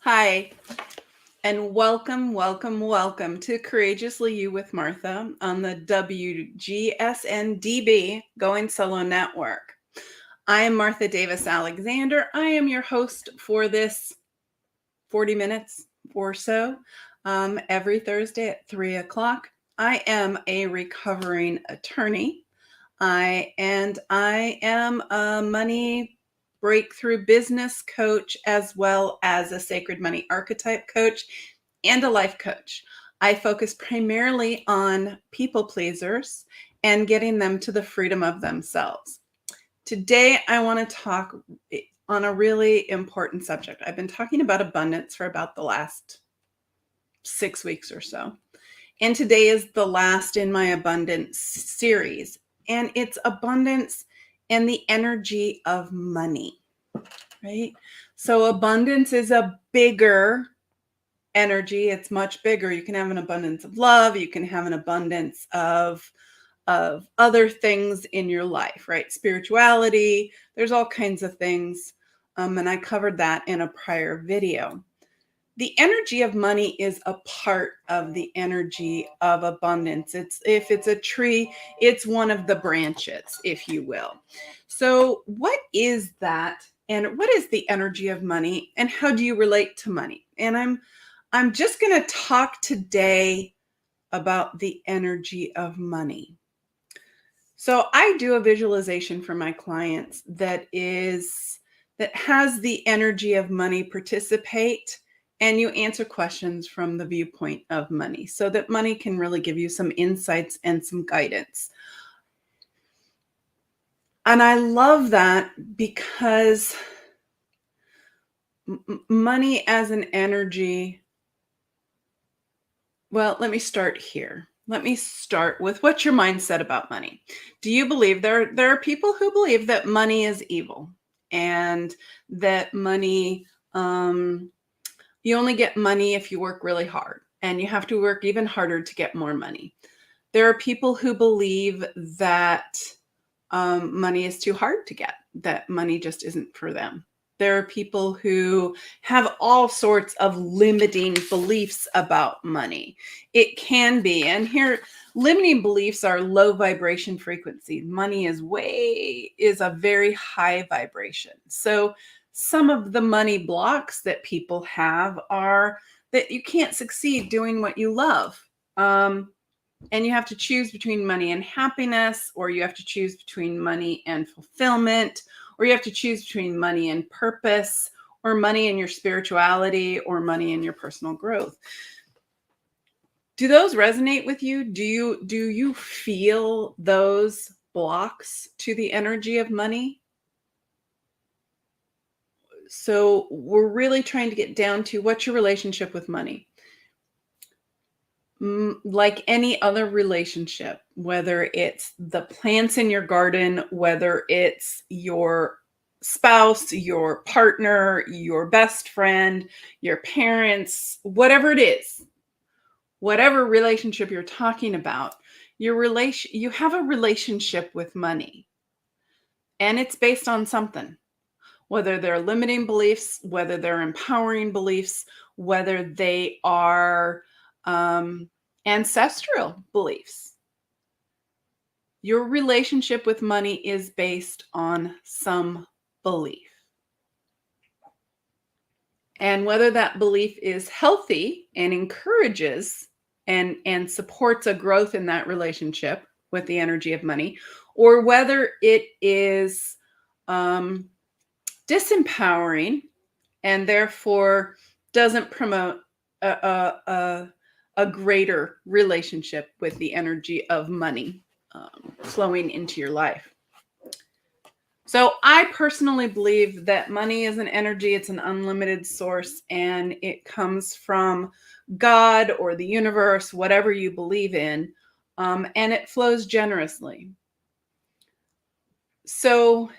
Hi, and welcome to Courageously You with Martha on the WGSN-DB Going Solo Network. I am Martha Davis Alexander. I am your host for this 40 minutes or so every Thursday at 3 o'clock. I am a recovering attorney. I am a money breakthrough business coach, as well as a sacred money archetype coach and a life coach. I focus primarily on people pleasers and getting them to the freedom of themselves. Today, I want to talk on a really important subject. I've been talking about abundance for about the last 6 weeks or so. And today is the last in my abundance series. And it's abundance and the energy of money, right? So abundance is a bigger energy. It's much bigger. You can have an abundance of love. You can have an abundance of other things in your life, right? Spirituality. There's all kinds of things. And I covered that in a prior video. The energy of money is a part of the energy of abundance. If it's a tree, it's one of the branches, if you will. So what is that? And what is the energy of money? And how do you relate to money? And I'm just going to talk today about the energy of money. So I do a visualization for my clients that has the energy of money participate, and you answer questions from the viewpoint of money so that money can really give you some insights and some guidance. And I love that because money as an energy, well, let me start here. Let me start with what's your mindset about money? Do you believe there are people who believe that money is evil and that money, you only get money if you work really hard, and you have to work even harder to get more money. There are people who believe that money is too hard to get, that money just isn't for them. There are people who have all sorts of limiting beliefs about money. It can be, and here, limiting beliefs are low vibration frequency. Money is a very high vibration. So some of the money blocks that people have are that you can't succeed doing what you love. And you have to choose between money and happiness, or you have to choose between money and fulfillment, or you have to choose between money and purpose, or money and your spirituality, or money and your personal growth. Do those resonate with you? Do you feel those blocks to the energy of money? So we're really trying to get down to what's your relationship with money. Like any other relationship, whether it's the plants in your garden, whether it's your spouse, your partner, your best friend, your parents, whatever it is, whatever relationship you're talking about, you have a relationship with money, and it's based on something. Whether they're limiting beliefs, whether they're empowering beliefs, whether they are ancestral beliefs. Your relationship with money is based on some belief. And whether that belief is healthy and encourages and supports a growth in that relationship with the energy of money, or whether it is disempowering and therefore doesn't promote a greater relationship with the energy of money flowing into your life. So I personally believe that money is an energy. It's an unlimited source, and it comes from God or the universe, whatever you believe in, and it flows generously. So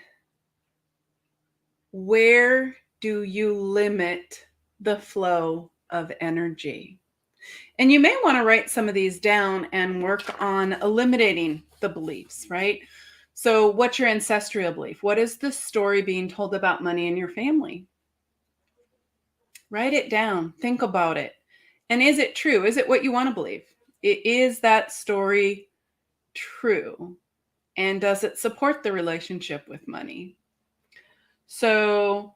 where do you limit the flow of energy? And you may want to write some of these down and work on eliminating the beliefs, right? So what's your ancestral belief? What is the story being told about money in your family? Write it down. Think about it. And is it true? Is it what you want to believe? Is that story true? And does it support the relationship with money? So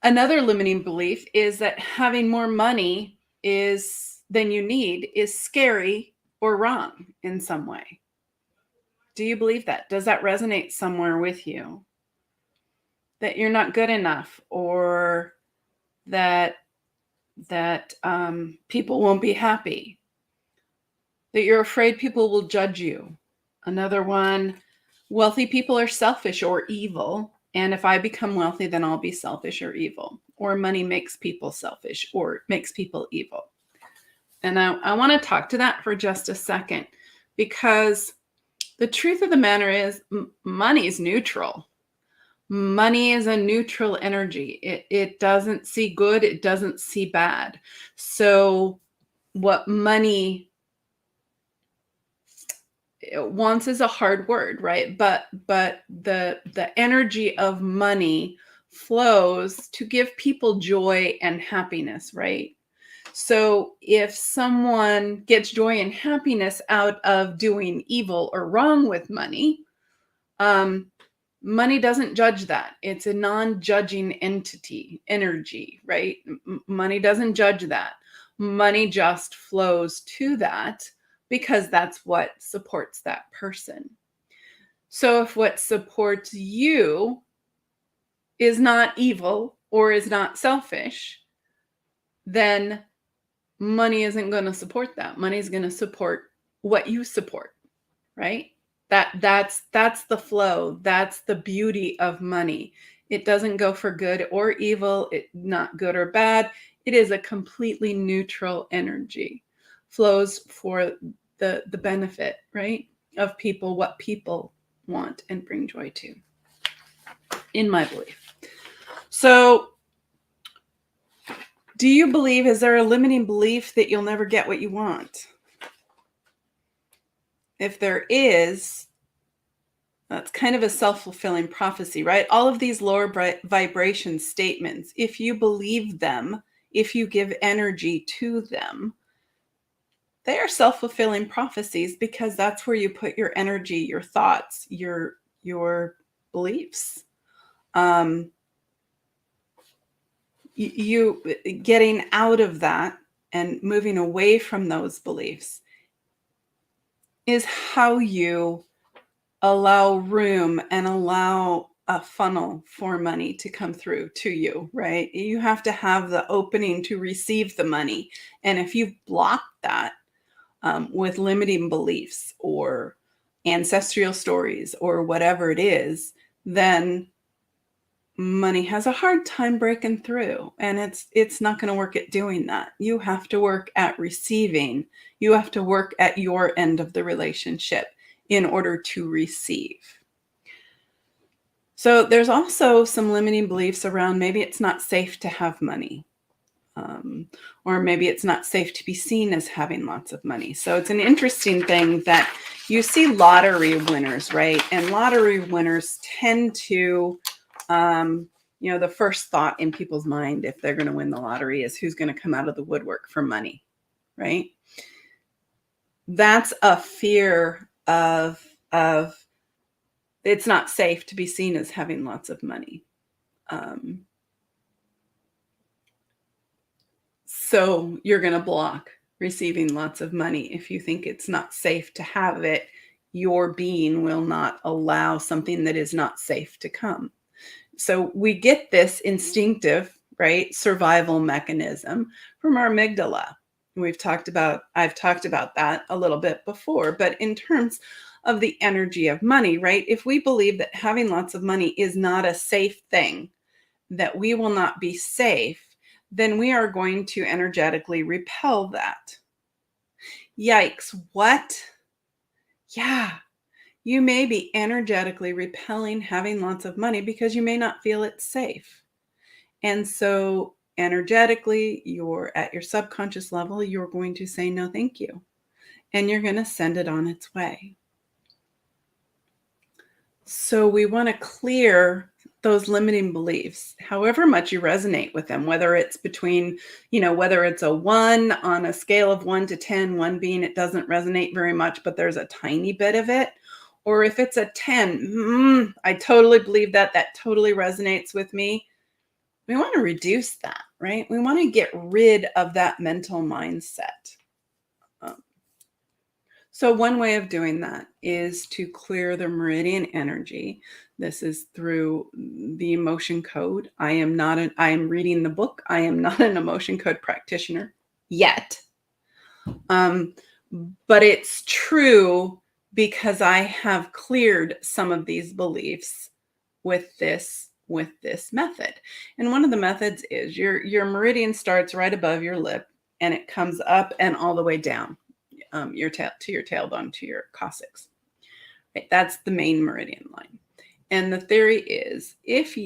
another limiting belief is that having more money than you need is scary or wrong in some way. Do you believe that? Does that resonate somewhere with you? That you're not good enough, or that people won't be happy, that you're afraid people will judge you. Another one, wealthy people are selfish or evil. And if I become wealthy, then I'll be selfish or evil. Or money makes people selfish or makes people evil. And I want to talk to that for just a second, because the truth of the matter is money is neutral. Money is a neutral energy. It doesn't see good. It doesn't see bad. So what money wants is a hard word, right? But the energy of money flows to give people joy and happiness, right? So if someone gets joy and happiness out of doing evil or wrong with money, money doesn't judge that. It's a non-judging energy, right? Money doesn't judge that. Money just flows to that because that's what supports that person. So if what supports you is not evil or is not selfish, then money isn't going to support that. Money is going to support what you support, right? That's the flow. That's the beauty of money. It doesn't go for good or evil. It's not good or bad. It is a completely neutral energy. Flows for the benefit, right, of people, what people want and bring joy to, in my belief. So do you believe, is there a limiting belief that you'll never get what you want? If there is, that's kind of a self-fulfilling prophecy, right? All of these lower vibration statements, if you believe them, if you give energy to them, they are self-fulfilling prophecies, because that's where you put your energy, your thoughts, your beliefs. You getting out of that and moving away from those beliefs is how you allow room and allow a funnel for money to come through to you, right? You have to have the opening to receive the money. And if you block that with limiting beliefs or ancestral stories or whatever it is, then money has a hard time breaking through, and it's not going to work at doing that. You have to work at receiving. You have to work at your end of the relationship in order to receive. So there's also some limiting beliefs around maybe it's not safe to have money, or maybe it's not safe to be seen as having lots of money. So it's an interesting thing that you see lottery winners, right? And lottery winners tend to, the first thought in people's mind if they're going to win the lottery is who's going to come out of the woodwork for money, right? That's a fear of it's not safe to be seen as having lots of money. So you're going to block receiving lots of money if you think it's not safe to have it. Your being will not allow something that is not safe to come. So we get this instinctive, right, survival mechanism from our amygdala. I've talked about that a little bit before, but in terms of the energy of money, right? If we believe that having lots of money is not a safe thing, that we will not be safe, then we are going to energetically repel that. Yikes, what? Yeah, you may be energetically repelling having lots of money because you may not feel it's safe. And so energetically, you're at your subconscious level, you're going to say no, thank you. And you're going to send it on its way. So we want to clear those limiting beliefs, however much you resonate with them, whether it's between, whether it's a 1 on a scale of 1 to 10, 1 being it doesn't resonate very much, but there's a tiny bit of it, or if it's a 10, I totally believe that totally resonates with me. We want to reduce that, right? We want to get rid of that mental mindset. So one way of doing that is to clear the meridian energy. This is through the emotion code. I am reading the book. I am not an emotion code practitioner yet. But it's true because I have cleared some of these beliefs with this method. And one of the methods is your meridian starts right above your lip and it comes up and all the way down your tail to your tailbone to your coccyx. Right? That's the main meridian line. And the theory is it's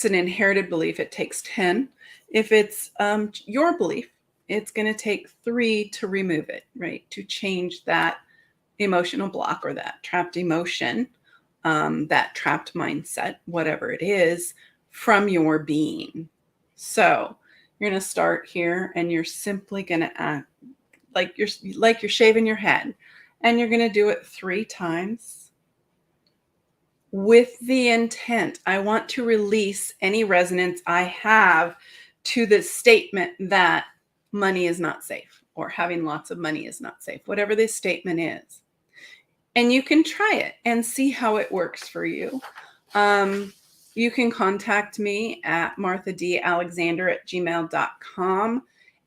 an inherited belief, it takes 10. If it's your belief, it's going to take 3 to remove it, right? To change that emotional block or that trapped emotion, that trapped mindset, whatever it is, from your being. So you're going to start here and you're simply going to act like you're shaving your head, and you're going to do it 3 times with the intent. I want to release any resonance I have to the statement that money is not safe or having lots of money is not safe, whatever this statement is. And you can try it and see how it works for you. You can contact me at marthadalexander@gmail.com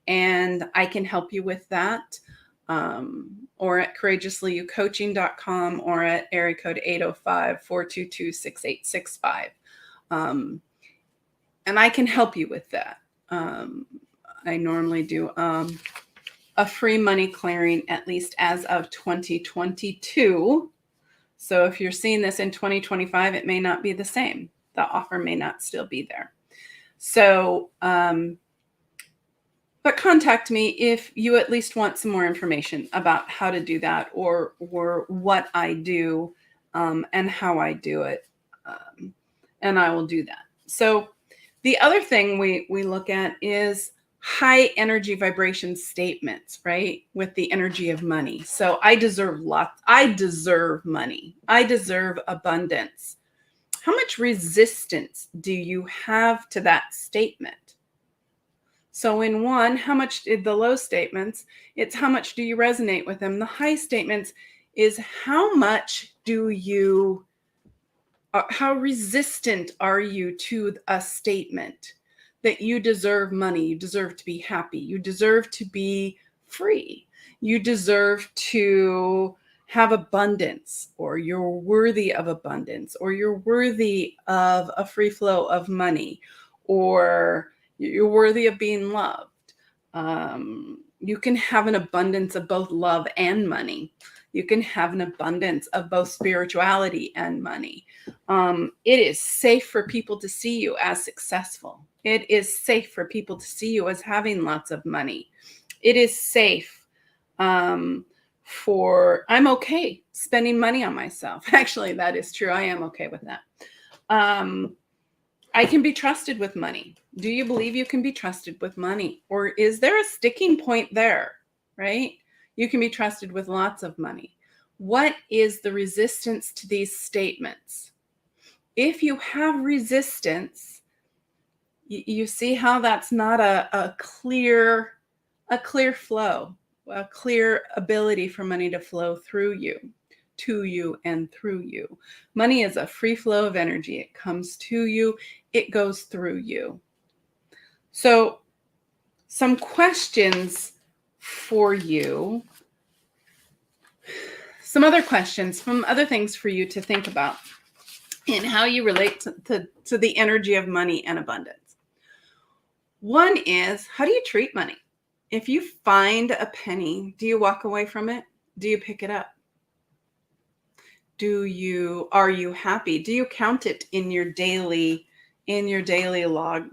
and I can help you with that. Or at courageouslyoucoaching.com or at area code 805-422-6865. And I can help you with that. I normally do a free money clearing, at least as of 2022. So if you're seeing this in 2025, it may not be the same. The offer may not still be there. So, but contact me if you at least want some more information about how to do that or what I do and how I do it. And I will do that. So the other thing we look at is high energy vibration statements, right? With the energy of money. So I deserve lots. I deserve money. I deserve abundance. How much resistance do you have to that statement? So in one, how much did the low statements, it's how much do you resonate with them? The high statements is how much do you, how resistant are you to a statement that you deserve money, you deserve to be happy, you deserve to be free, you deserve to have abundance, or you're worthy of abundance, or you're worthy of a free flow of money, or you're worthy of being loved. You can have an abundance of both love and money. You can have an abundance of both spirituality and money. It is safe for people to see you as successful. It is safe for people to see you as having lots of money. It is safe I'm okay spending money on myself. Actually, that is true. I am okay with that. I can be trusted with money. Do you believe you can be trusted with money? Or is there a sticking point there, right? You can be trusted with lots of money. What is the resistance to these statements? If you have resistance, you see how that's not a clear flow, a clear ability for money to flow through you, to you, and through you. Money is a free flow of energy. It comes to you, it goes through you. So some questions for you, some other questions, some other things for you to think about in how you relate to the energy of money and abundance. One is, how do you treat money? If you find a penny, do you walk away from it? Do you pick it up? Are you happy? Do you count it in your daily log?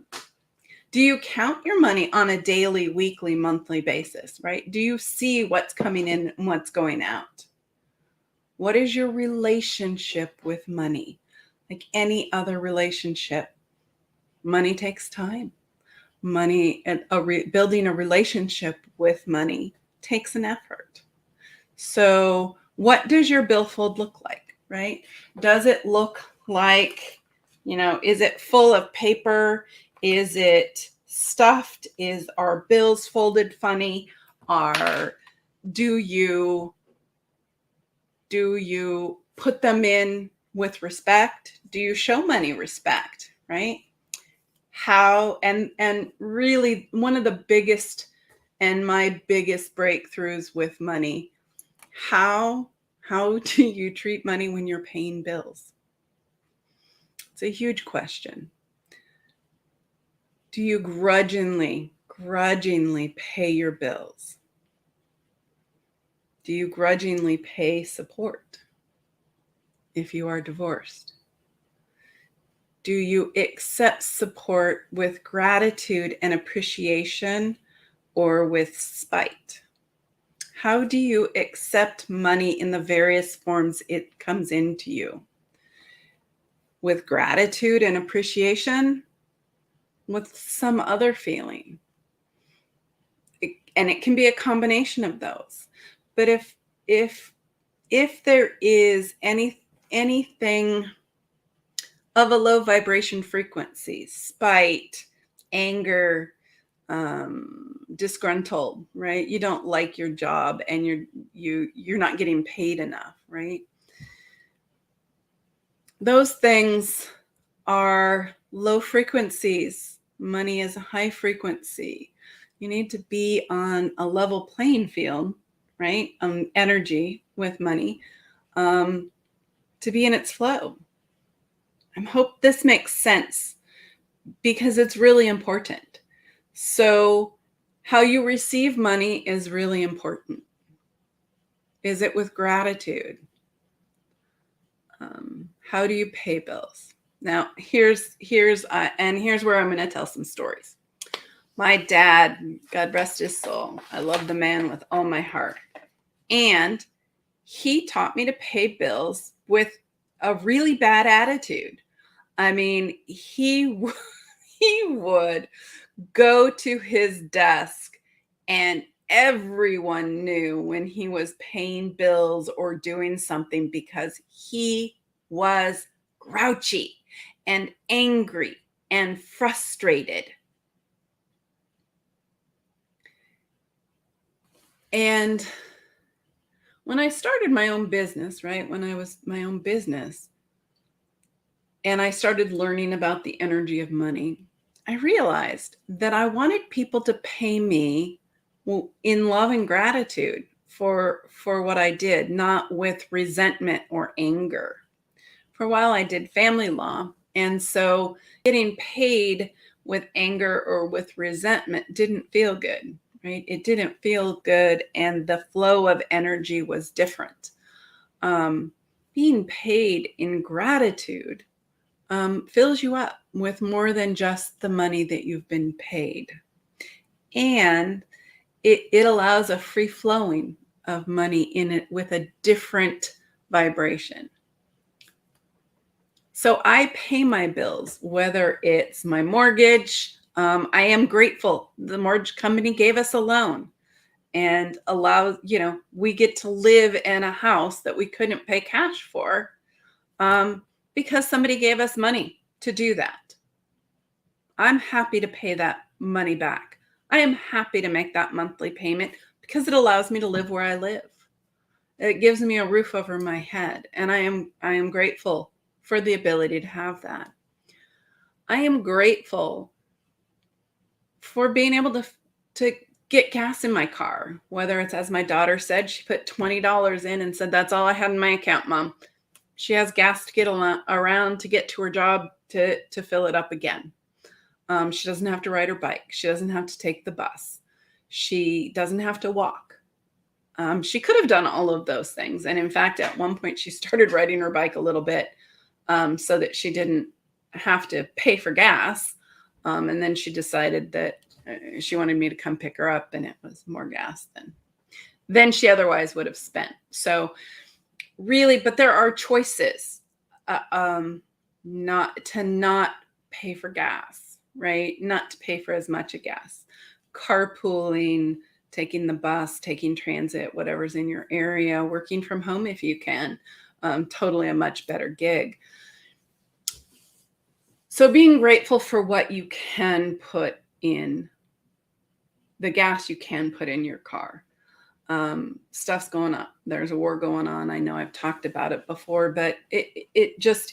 Do you count your money on a daily, weekly, monthly basis, right? Do you see what's coming in and what's going out? What is your relationship with money? Like any other relationship, money takes time. Money and building a relationship with money takes an effort. So what does your billfold look like, right? Does it look like, is it full of paper? Is it stuffed? Are bills folded funny? Do you put them in with respect? Do you show money respect, right? How, and really one of the biggest and my biggest breakthroughs with money, how do you treat money when you're paying bills? It's a huge question. Do you grudgingly pay your bills? Do you grudgingly pay support if you are divorced? Do you accept support with gratitude and appreciation or with spite? How do you accept money in the various forms it comes into you? With gratitude and appreciation? With some other feeling? And it can be a combination of those. But if there is anything of a low vibration frequency, spite, anger, disgruntled, right? You don't like your job and you're not getting paid enough, right? Those things are low frequencies. Money is a high frequency. You need to be on a level playing field, right? Energy with money, to be in its flow. I hope this makes sense because it's really important. So how you receive money is really important. Is it with gratitude? How do you pay bills? Now, here's where I'm going to tell some stories. My dad, God rest his soul, I love the man with all my heart. And he taught me to pay bills with a really bad attitude. I mean, he would go to his desk and everyone knew when he was paying bills or doing something because he was grouchy and angry and frustrated. And when I started my own business, right, when I was my own business, and I started learning about the energy of money, I realized that I wanted people to pay me in love and gratitude for what I did, not with resentment or anger. For a while, I did family law. And so getting paid with anger or with resentment didn't feel good, right? It didn't feel good. And the flow of energy was different. Being paid in gratitude fills you up with more than just the money that you've been paid. And it allows a free flowing of money in it with a different vibration. So I pay my bills, whether it's my mortgage. I am grateful. The mortgage company gave us a loan and allows, we get to live in a house that we couldn't pay cash for because somebody gave us money to do that. I'm happy to pay that money back. I am happy to make that monthly payment because it allows me to live where I live. It gives me a roof over my head, and I am grateful for the ability to have that. I am grateful for being able to get gas in my car, whether it's, as my daughter said, she put $20 in and said, "That's all I had in my account, Mom." She has gas to get around to get to her job to fill it up again. She doesn't have to ride her bike. She doesn't have to take the bus. She doesn't have to walk. She could have done all of those things. And in fact, at one point, she started riding her bike a little bit so that she didn't have to pay for gas. And then she decided that she wanted me to come pick her up, and it was more gas than she otherwise would have spent. So really, but there are choices. not pay for gas, right? Not to pay for as much of gas. Carpooling, taking the bus, taking transit, whatever's in your area, working from home if you can. Totally a much better gig. So being grateful for what you can put in, the gas you can put in your car. Stuff's going up. There's a war going on. I know I've talked about it before, but it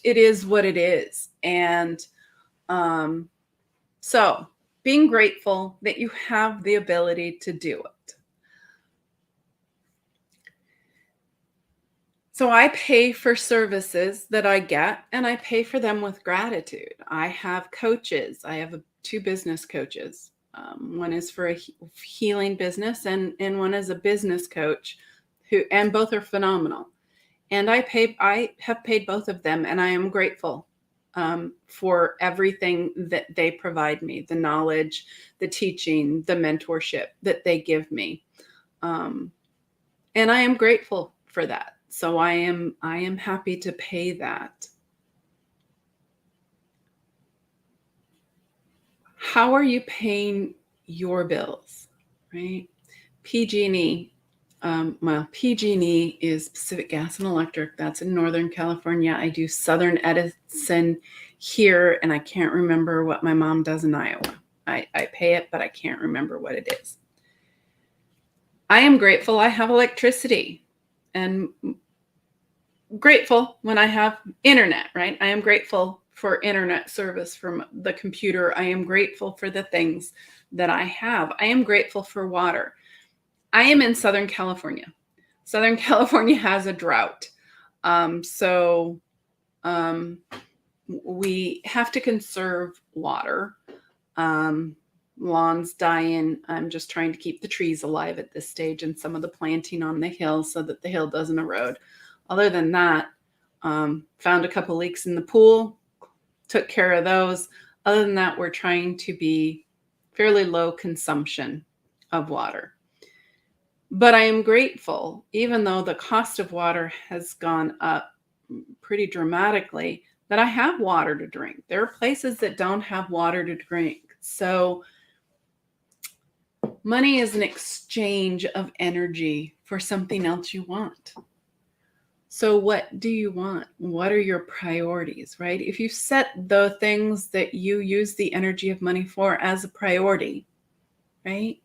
is what it is. And so being grateful that you have the ability to do it. So I pay for services that I get, and I pay for them with gratitude. I have coaches. I have 2 business coaches. One is for a healing business, and one is a business coach, and both are phenomenal. And I have paid both of them, and I am grateful for everything that they provide me, the knowledge, the teaching, the mentorship that they give me. And I am grateful for that. So I am happy to pay that. How are you paying your bills, right? PG&E. PG&E is Pacific Gas and Electric. That's in Northern California. I do Southern Edison here, and I can't remember what my mom does in Iowa. I pay it, but I can't remember what it is. I am grateful I have electricity, and grateful when I have internet, right? I am grateful for internet service from the computer. I am grateful for the things that I have. I am grateful for water. I am in Southern California. Southern California has a drought. So we have to conserve water. Lawns dying. I'm just trying to keep the trees alive at this stage and some of the planting on the hill so that the hill doesn't erode. Other than that, found a couple leaks in the pool, took care of those. Other than that, we're trying to be fairly low consumption of water. But I am grateful, even though the cost of water has gone up pretty dramatically, that I have water to drink. There are places that don't have water to drink. So money is an exchange of energy for something else you want. So what do you want? What are your priorities, right? If you set the things that you use the energy of money for as a priority, right?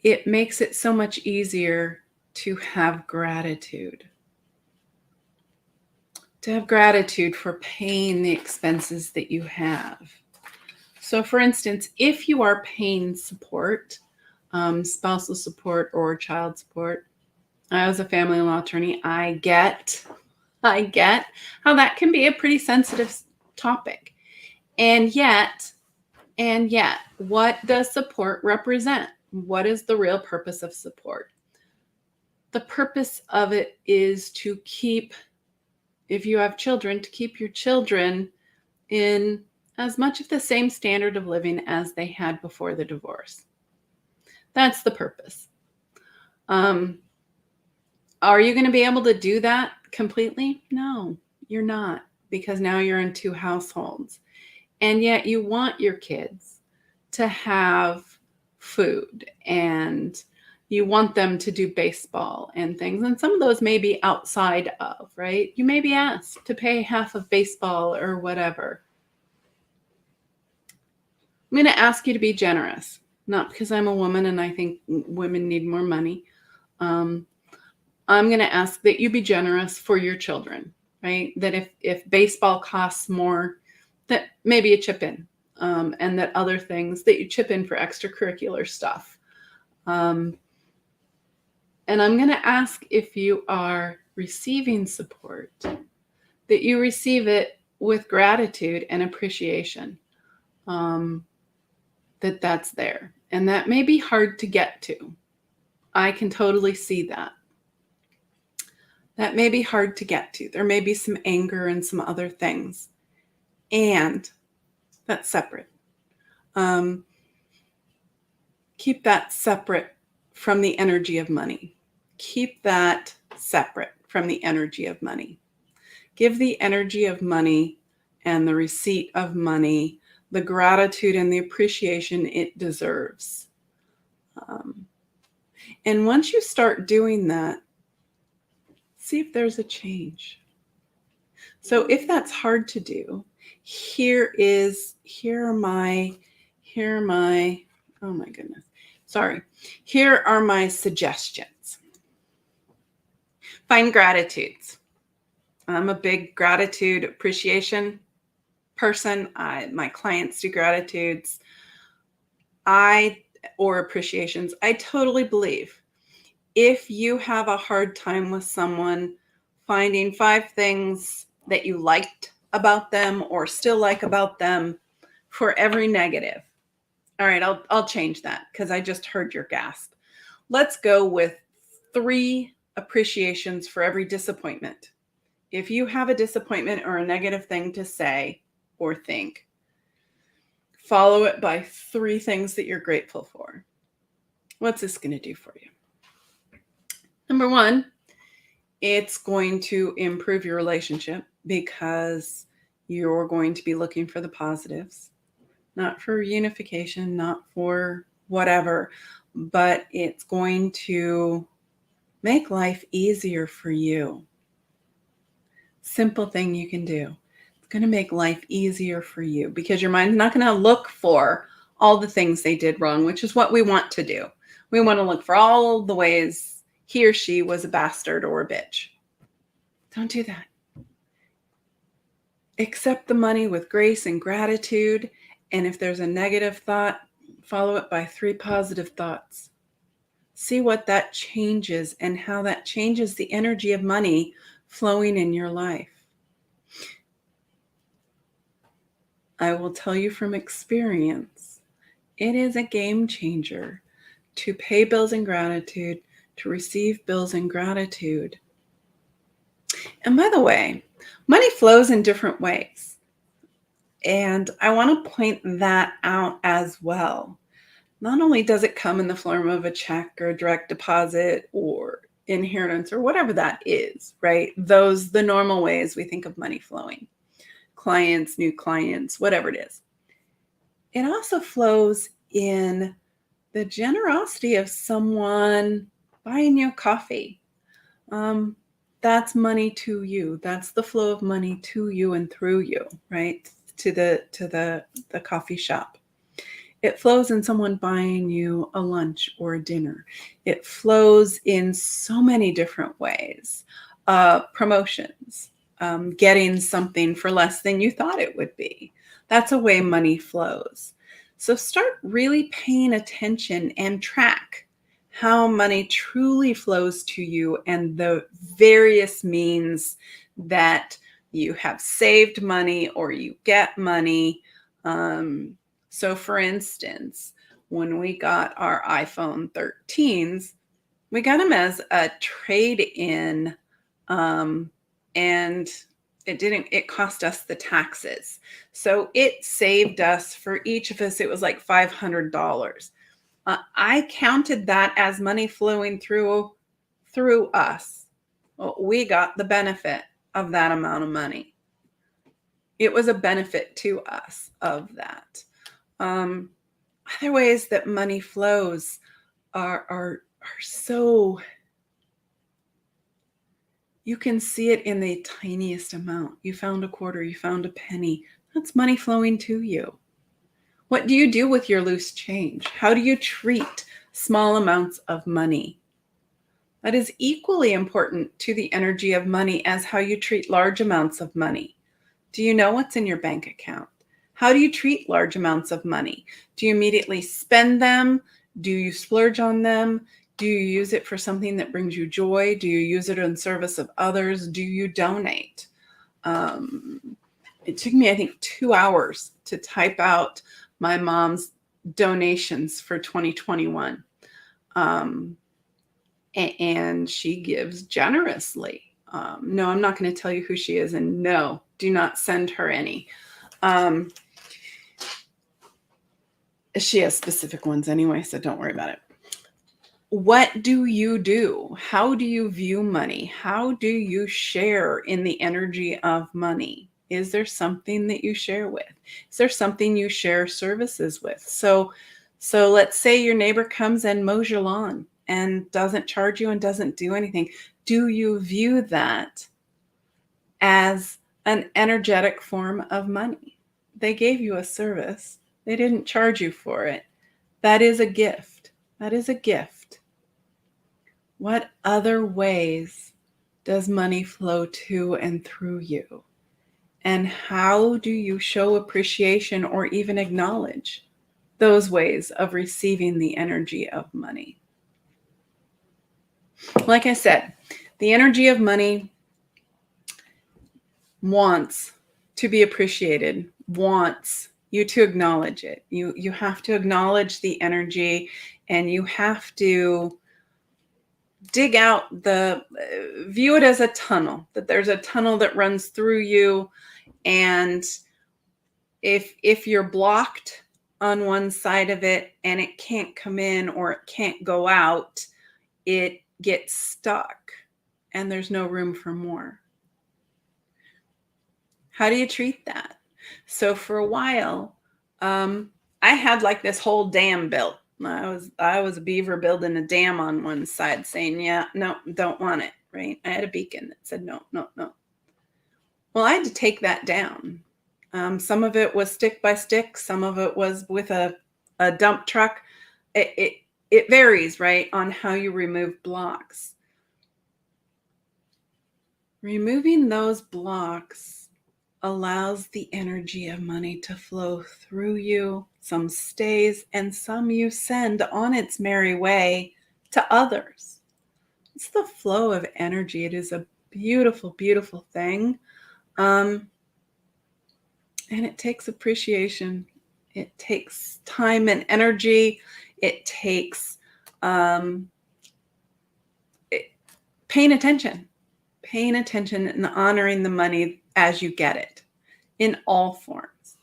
It makes it so much easier to have gratitude. To have gratitude for paying the expenses that you have. So for instance, if you are paying support, spousal support or child support, as a family law attorney, I get how that can be a pretty sensitive topic. And yet, what does support represent? What is the real purpose of support? The purpose of it is to keep, if you have children, to keep your children in as much of the same standard of living as they had before the divorce. That's the purpose. Are you going to be able to do that completely? No, you're not, because now you're in 2 households. And yet you want your kids to have food, and you want them to do baseball and things. And some of those may be outside of, right? You may be asked to pay half of baseball or whatever. I'm going to ask you to be generous, not because I'm a woman and I think women need more money. I'm going to ask that you be generous for your children, right? That if baseball costs more, that maybe you chip in, and that other things that you chip in for extracurricular stuff. And I'm going to ask, if you are receiving support, that you receive it with gratitude and appreciation, that's there. And that may be hard to get to. I can totally see that. That may be hard to get to. There may be some anger and some other things. And that's separate. Keep that separate from the energy of money. Keep that separate from the energy of money. Give the energy of money and the receipt of money the gratitude and the appreciation it deserves. And once you start doing that, see if there's a change. So if that's hard to do, here are my suggestions. Find gratitudes. I'm a big gratitude appreciation person. My clients do gratitudes. Or appreciations. I totally believe if you have a hard time with someone, finding 5 things that you liked about them or still like about them for every negative. All right, I'll change that because I just heard your gasp. Let's go with 3 appreciations for every disappointment. If you have a disappointment or a negative thing to say or think, follow it by 3 things that you're grateful for. What's this going to do for you? Number 1, it's going to improve your relationship because you're going to be looking for the positives, not for unification, not for whatever, but it's going to make life easier for you. Simple thing you can do. It's going to make life easier for you because your mind's not going to look for all the things they did wrong, which is what we want to do. We want to look for all the ways he or she was a bastard or a bitch. Don't do that. Accept the money with grace and gratitude. And if there's a negative thought, follow it by 3 positive thoughts. See what that changes and how that changes the energy of money flowing in your life. I will tell you from experience, it is a game changer to pay bills in gratitude, to receive bills in gratitude. And by the way, money flows in different ways. And I want to point that out as well. Not only does it come in the form of a check or a direct deposit or inheritance or whatever that is, right? Those, the normal ways we think of money flowing. Clients, new clients, whatever it is. It also flows in the generosity of someone buying you a coffee. That's money to you. That's the flow of money to you and through you, right? To the coffee shop. It flows in someone buying you a lunch or a dinner. It flows in so many different ways. Promotions, getting something for less than you thought it would be. That's a way money flows. So start really paying attention and track how money truly flows to you and the various means that you have saved money or you get money. So for instance, when we got our iPhone 13s, we got them as a trade-in, and it cost us the taxes. So it saved us, for each of us, it was like $500. I counted that as money flowing through us. Well, we got the benefit of that amount of money. It was a benefit to us of that. Other ways that money flows are so, you can see it in the tiniest amount. You found a quarter, you found a penny. That's money flowing to you. What do you do with your loose change? How do you treat small amounts of money? That is equally important to the energy of money as how you treat large amounts of money. Do you know what's in your bank account? How do you treat large amounts of money? Do you immediately spend them? Do you splurge on them? Do you use it for something that brings you joy? Do you use it in service of others? Do you donate? It took me, I think, 2 hours to type out my mom's donations for 2021. And she gives generously. No, I'm not going to tell you who she is. And no, do not send her any. She has specific ones anyway, so don't worry about it. what do you do? How do you view money? How do you share in the energy of money? Is there something that you share with? Is there something you share services with? So let's say your neighbor comes and mows your lawn and doesn't charge you and doesn't do anything. Do you view that as an energetic form of money? They gave you a service. They didn't charge you for it. That is a gift. That is a gift. What other ways does money flow to and through you? And how do you show appreciation or even acknowledge those ways of receiving the energy of money? Like I said, the energy of money wants to be appreciated, wants you to acknowledge it. You have to acknowledge the energy, and you have to dig out view it as a tunnel, that there's a tunnel that runs through you. And if you're blocked on one side of it and it can't come in or it can't go out, it gets stuck and there's no room for more. How do you treat that? So for a while, I had like this whole dam built. I was a beaver building a dam on one side saying, yeah, no, don't want it, right? I had a beacon that said, no, no, no. Well, I had to take that down. Some of it was stick by stick. Some of it was with a dump truck. It varies, right, on how you remove blocks. Removing those blocks allows the energy of money to flow through you. Some stays and some you send on its merry way to others. It's the flow of energy. It is a beautiful, beautiful thing. And it takes appreciation. It takes time and energy. It takes paying attention and honoring the money as you get it in all forms.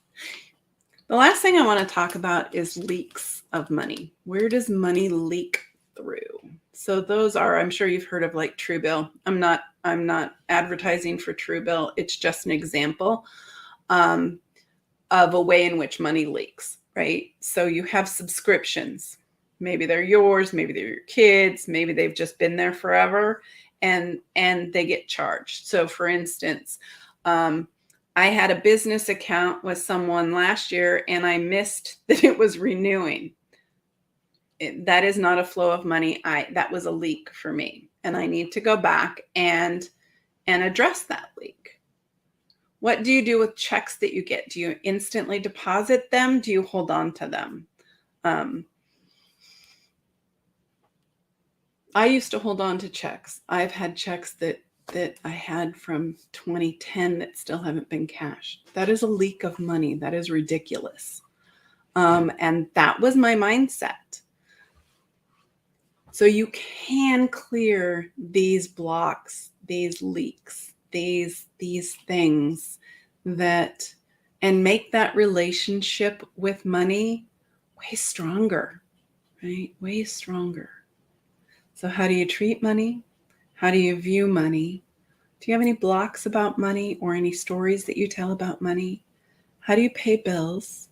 The last thing I want to talk about is leaks of money. Where does money leak through? So those are, I'm sure you've heard of like Truebill. I'm not advertising for Truebill. It's just an example of a way in which money leaks, right? So you have subscriptions. Maybe they're yours, maybe they're your kids, maybe they've just been there forever, and they get charged. So for instance, I had a business account with someone last year and I missed that it was renewing. That is not a flow of money. That was a leak for me, and I need to go back and address that leak. What do you do with checks that you get? Do you instantly deposit them? Do you hold on to them? I used to hold on to checks. I've had checks that I had from 2010 that still haven't been cashed. That is a leak of money. That is ridiculous. And that was my mindset. So you can clear these blocks, these leaks, these things that, and make that relationship with money way stronger, right? Way stronger. So how do you treat money? How do you view money? Do you have any blocks about money or any stories that you tell about money? How do you pay bills?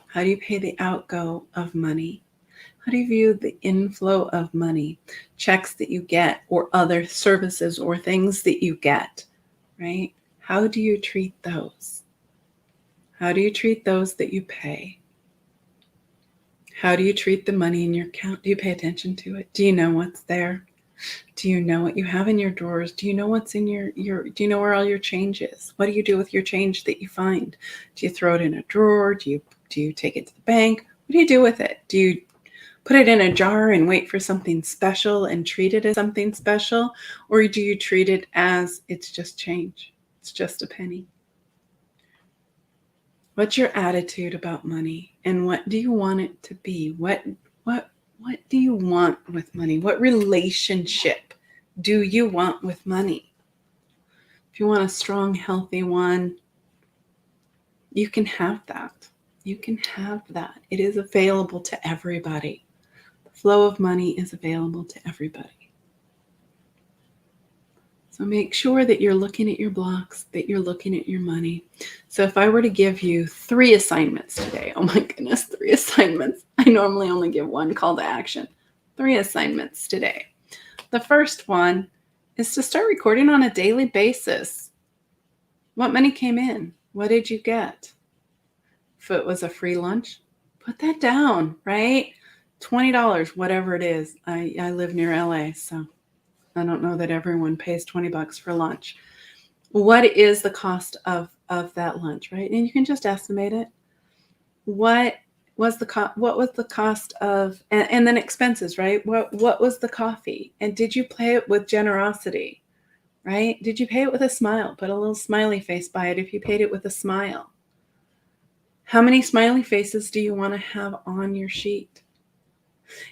How do you pay the outgo of money? How do you view the inflow of money, checks that you get or other services or things that you get, right? How do you treat those? How do you treat those that you pay? How do you treat the money in your account? Do you pay attention to it? Do you know what's there? Do you know what you have in your drawers? Do you know what's in your do you know where all your change is? What do you do with your change that you find? Do you throw it in a drawer? Do you take it to the bank? What do you do with it? Do you put it in a jar and wait for something special and treat it as something special? Or do you treat it as it's just change? It's just a penny. What's your attitude about money? And what do you want it to be? What do you want with money? What relationship do you want with money? If you want a strong, healthy one, you can have that. You can have that. It is available to everybody. The Flow of money is available to everybody. So make sure that you're looking at your blocks, that you're looking at your money. So if I were to give you 3 assignments today, oh my goodness, 3 assignments. I normally only give 1 call to action. 3 assignments today. The first one is to start recording on a daily basis. What money came in? What did you get? If it was a free lunch, put that down, right? $20, whatever it is. I live near LA, so I don't know that everyone pays $20 for lunch. What is the cost of that lunch, right? And you can just estimate it. What was the cost of, and then expenses, right? What was the coffee? And did you pay it with generosity, right? Did you pay it with a smile? Put a little smiley face by it if you paid it with a smile. How many smiley faces do you want to have on your sheet?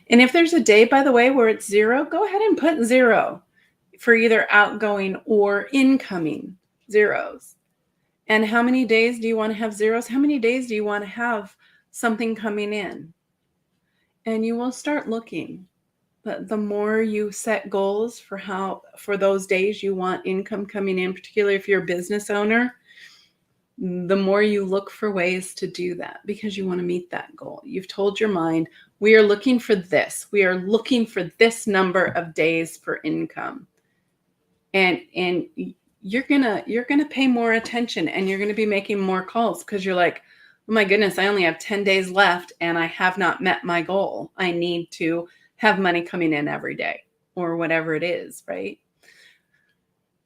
And if there's a day, by the way, where it's 0, go ahead and put 0 for either outgoing or incoming zeros. And how many days do you want to have zeros? How many days do you want to have something coming in? And you will start looking. But the more you set goals for those days you want income coming in, particularly if you're a business owner, the more you look for ways to do that because you want to meet that goal. You've told your mind, we are looking for this. We are looking for this number of days for income. And you're gonna pay more attention and you're gonna be making more calls because you're like, oh my goodness, I only have 10 days left and I have not met my goal. I need to have money coming in every day or whatever it is, right?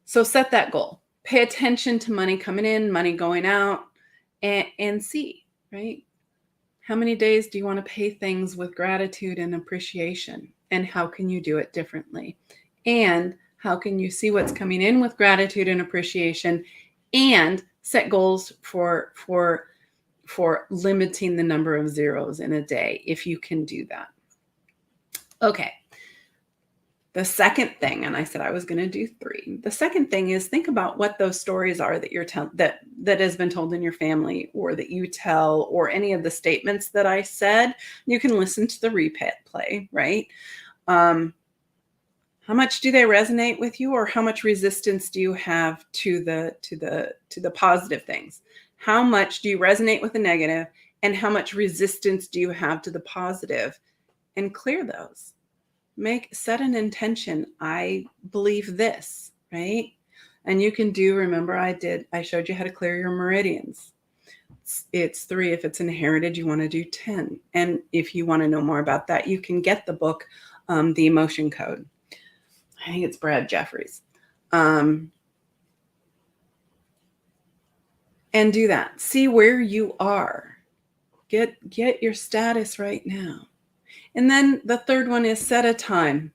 So set that goal. Pay attention to money coming in, money going out, and see, right? How many days do you want to pay things with gratitude and appreciation? And how can you do it differently? And how can you see what's coming in with gratitude and appreciation and set goals for limiting the number of zeros in a day if you can do that? Okay. The second thing, and I said I was going to do 3. The second thing is think about what those stories are that you're that has been told in your family or that you tell, or any of the statements that I said. You can listen to the replay, right? How much do they resonate with you, or how much resistance do you have to the positive things? How much do you resonate with the negative, and how much resistance do you have to the positive? And clear those. Set an intention. I believe this, right? And you can remember I showed you how to clear your meridians. It's 3. If it's inherited, you want to do 10. And if you want to know more about that, you can get the book, The Emotion Code. I think it's Brad Jeffries. And do that. See where you are. Get your status right now. And then the third one is set a time,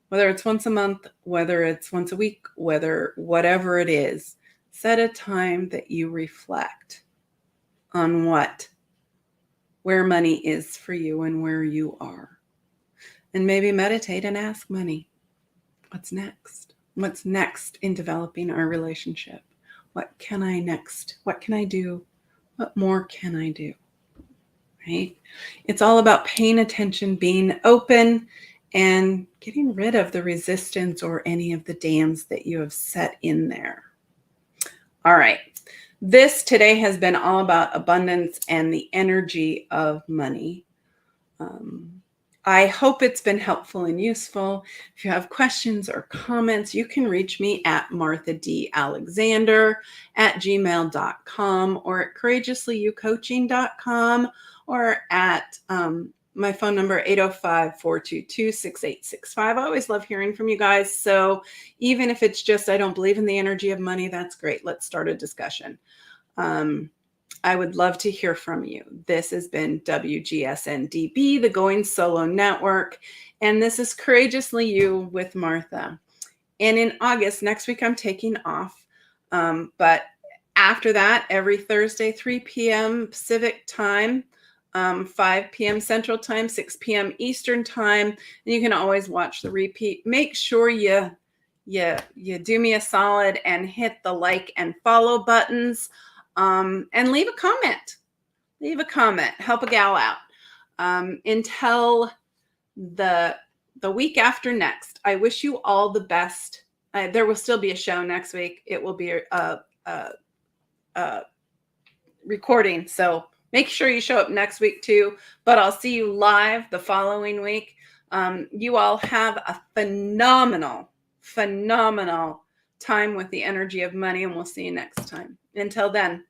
whether it's once a month, whether it's once a week, whatever it is, set a time that you reflect on where money is for you and where you are. And maybe meditate and ask money, what's next? What's next in developing our relationship? What can I do? What more can I do? Right? It's all about paying attention, being open, and getting rid of the resistance or any of the dams that you have set in there. All right. This today has been all about abundance and the energy of money. I hope it's been helpful and useful. If you have questions or comments, you can reach me at marthadalexander@gmail.com or at courageouslyyoucoaching.com or at my phone number, 805-422-6865. I always love hearing from you guys. So even if it's just, I don't believe in the energy of money, that's great. Let's start a discussion. I would love to hear from you. This has been WGSN-DB, the Going Solo Network, and this is Courageously You with Martha. And in August, next week, I'm taking off. But after that, every Thursday, 3 p.m. Pacific time, 5 p.m. Central Time, 6 p.m. Eastern Time. And you can always watch the repeat. Make sure you do me a solid and hit the like and follow buttons. And leave a comment. Help a gal out. Until the week after next. I wish you all the best. There will still be a show next week. It will be a recording. So make sure you show up next week too. But I'll see you live the following week. You all have a phenomenal time with the energy of money, and we'll see you next time. Until then.